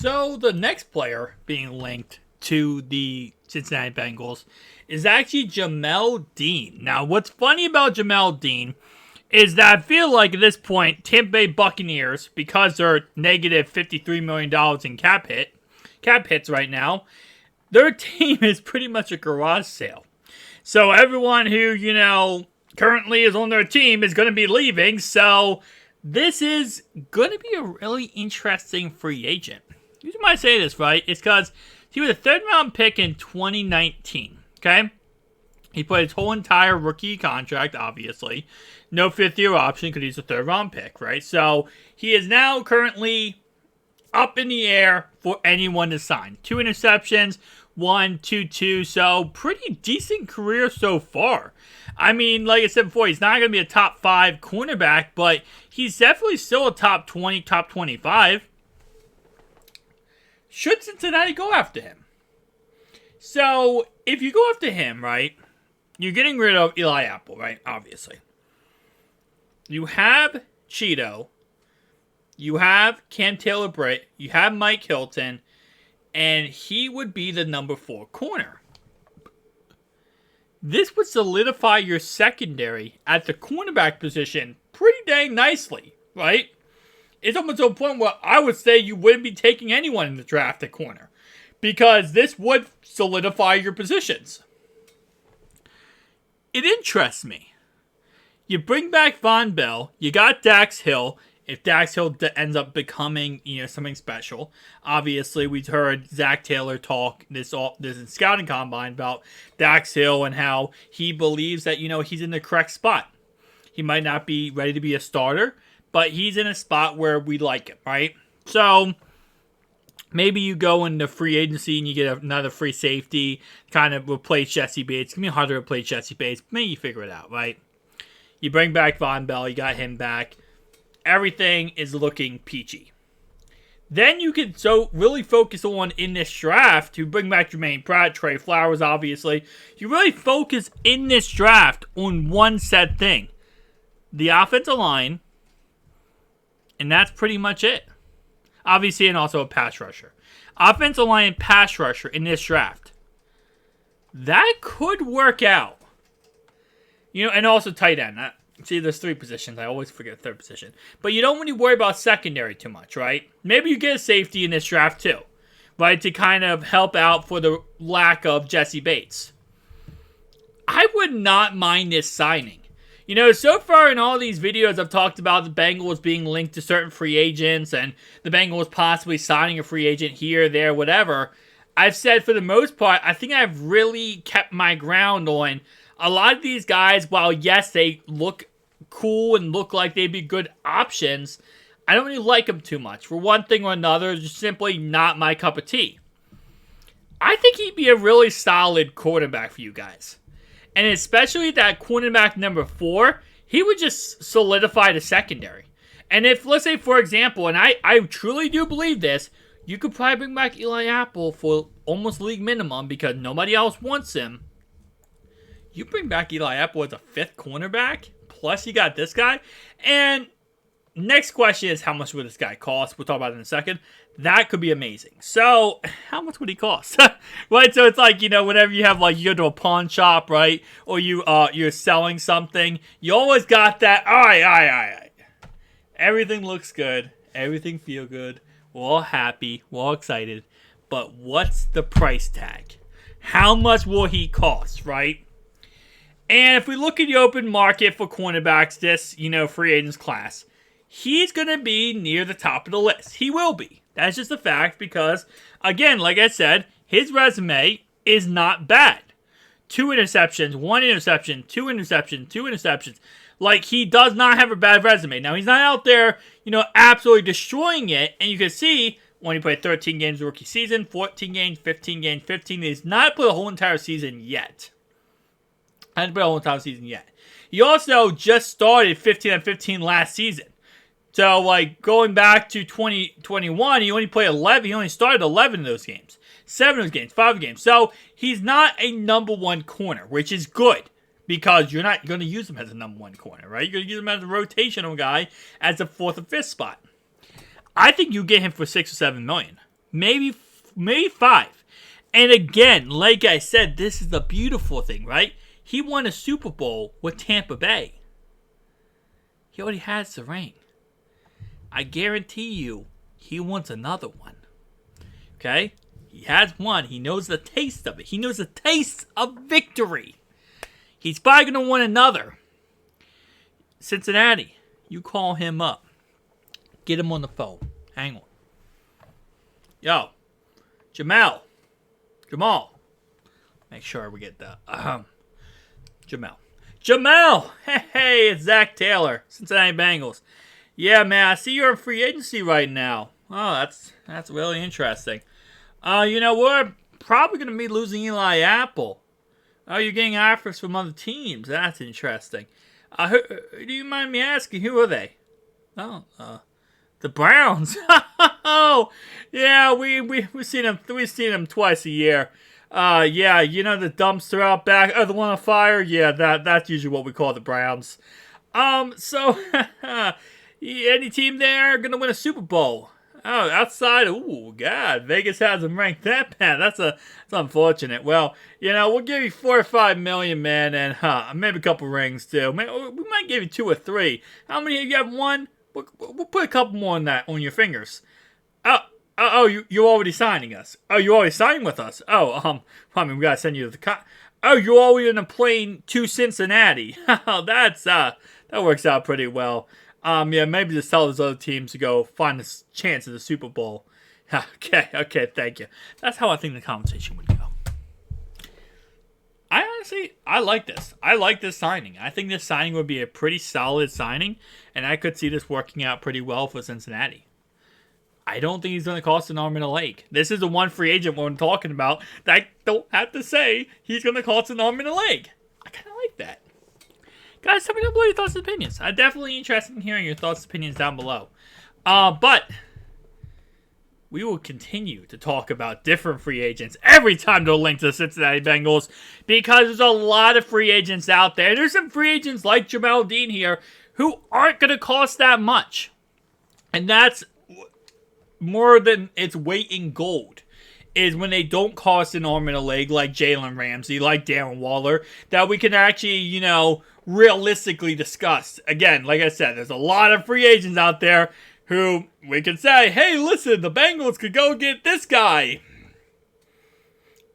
So the next player being linked to the Cincinnati Bengals is actually Jamel Dean. Now, what's funny about Jamel Dean is that I feel like at this point, Tampa Bay Buccaneers, because they're negative $53 million in cap hits right now, their team is pretty much a garage sale. So everyone who, currently is on their team is going to be leaving. So this is going to be a really interesting free agent. You might say this, right? It's because he was a third-round pick in 2019, okay? He played his whole entire rookie contract, obviously. No fifth-year option because he's a third-round pick, right? So he is now currently up in the air for anyone to sign. 2 interceptions, 1-2-2, so pretty decent career so far. I mean, like I said before, he's not going to be a top 5 cornerback, but he's definitely still a top 20, top 25. Should Cincinnati go after him? So, if you go after him, right, you're getting rid of Eli Apple, right, obviously. You have Cheeto. You have Cam Taylor-Britt. You have Mike Hilton. And he would be the number 4 corner. This would solidify your secondary at the cornerback position pretty dang nicely, right? It's almost to a point where I would say you wouldn't be taking anyone in the draft at corner. Because this would solidify your positions. It interests me. You bring back Von Bell. You got Dax Hill. If Dax Hill ends up becoming, something special. Obviously, we've heard Zach Taylor talk this in scouting combine about Dax Hill and how he believes that, he's in the correct spot. He might not be ready to be a starter, but he's in a spot where we like him, right? So, maybe you go into free agency and you get another free safety, kind of replace Jesse Bates. It's going to be hard to replace Jesse Bates. Maybe you figure it out, right? You bring back Von Bell. You got him back. Everything is looking peachy. Then you can really focus on, in this draft, to bring back Jermaine Pratt, Trey Flowers, obviously. You really focus in this draft on one set thing. The offensive line. And that's pretty much it. Obviously, and also a pass rusher. Offensive line and pass rusher in this draft. That could work out. And also tight end. See, there's 3 positions. I always forget the 3rd position. But you don't really worry about secondary too much, right? Maybe you get a safety in this draft too. Right? To kind of help out for the lack of Jesse Bates. I would not mind this signing. So far in all these videos, I've talked about the Bengals being linked to certain free agents and the Bengals possibly signing a free agent here, there, whatever. I've said for the most part, I think I've really kept my ground on a lot of these guys. While yes, they look cool and look like they'd be good options, I don't really like them too much. For one thing or another, it's just simply not my cup of tea. I think he'd be a really solid quarterback for you guys. And especially that cornerback number 4, he would just solidify the secondary. And if, let's say, for example, and I truly do believe this, you could probably bring back Eli Apple for almost league minimum because nobody else wants him. You bring back Eli Apple as a 5th cornerback, plus you got this guy. And next question is, how much would this guy cost? We'll talk about it in a second. That could be amazing. So, how much would he cost? Right? So, it's like, whenever you have, you go to a pawn shop, right? Or you're selling something, you always got that, all right. Everything looks good. Everything feel good. We're all happy. We're all excited. But what's the price tag? How much will he cost, right? And if we look at the open market for cornerbacks, this, free agents class, he's going to be near the top of the list. He will be. That's just a fact because, again, like I said, his resume is not bad. 2 interceptions, 1 interception, 2 interceptions, 2 interceptions. He does not have a bad resume. Now, he's not out there, absolutely destroying it. And you can see when he played 13 games rookie season, 14 games, 15 games, 15. He's not played a whole entire season yet. He also just started 15-15 last season. So, going back to 2021, he only played 11. He only started 11 of those games. 7 of those games, 5 games. So, he's not a number 1 corner, which is good. Because you're not going to use him as a number 1 corner, right? You're going to use him as a rotational guy as a 4th or 5th spot. I think you get him for $6 or $7 million. maybe 5. And again, like I said, this is the beautiful thing, right? He won a Super Bowl with Tampa Bay. He already has the ring. I guarantee you, he wants another one. Okay? He has one. He knows the taste of it. He knows the taste of victory. He's probably going to want another. Cincinnati, you call him up. Get him on the phone. Hang on. Yo, Jamal. Make sure we get the Jamel. Hey, it's Zach Taylor, Cincinnati Bengals. Yeah, man, I see you're in free agency right now. Oh, that's really interesting. We're probably going to be losing Eli Apple. Oh, you're getting offers from other teams. That's interesting. Do you mind me asking, who are they? Oh, the Browns. Oh, yeah, we've seen them twice a year. Yeah, the dumpster out back, the one on fire. Yeah, that's usually what we call the Browns. So any team there gonna win a Super Bowl? Oh, outside. Ooh, God, Vegas has them ranked that bad. That's unfortunate. Well, we'll give you $4 or $5 million, man, and maybe a couple rings too. We might give you 2 or 3. How many? You have 1? We'll put a couple more on your fingers. Oh, you're already signing us. Oh, you're already signing with us. Oh, we gotta send you to the Oh, you're already in a plane to Cincinnati. Oh, that works out pretty well. Yeah, maybe just tell those other teams to go find a chance at the Super Bowl. Okay, thank you. That's how I think the conversation would go. I like this. I like this signing. I think this signing would be a pretty solid signing, and I could see this working out pretty well for Cincinnati. I don't think he's going to cost an arm and a leg. This is the one free agent we're talking about that I don't have to say he's going to cost an arm and a leg. I kind of like that. Guys, tell me down below your thoughts and opinions. I'm definitely interested in hearing your thoughts and opinions down below. But we will continue to talk about different free agents every time they'll link to the Cincinnati Bengals, because there's a lot of free agents out there. There's some free agents like Jamel Dean here who aren't going to cost that much. And that's more than its weight in gold, is when they don't cost an arm and a leg, like Jalen Ramsey, like Darren Waller, that we can actually, realistically discuss. Again, like I said, there's a lot of free agents out there who we can say, hey, listen, the Bengals could go get this guy.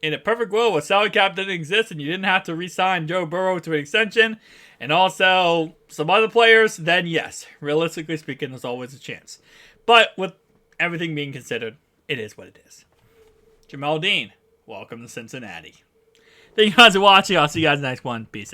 In a perfect world where salary cap didn't exist and you didn't have to re-sign Joe Burrow to an extension, and also some other players, then yes, realistically speaking, there's always a chance. But with everything being considered, it is what it is. Jamel Dean, welcome to Cincinnati. Thank you guys for watching. I'll see you guys in the next one. Peace out.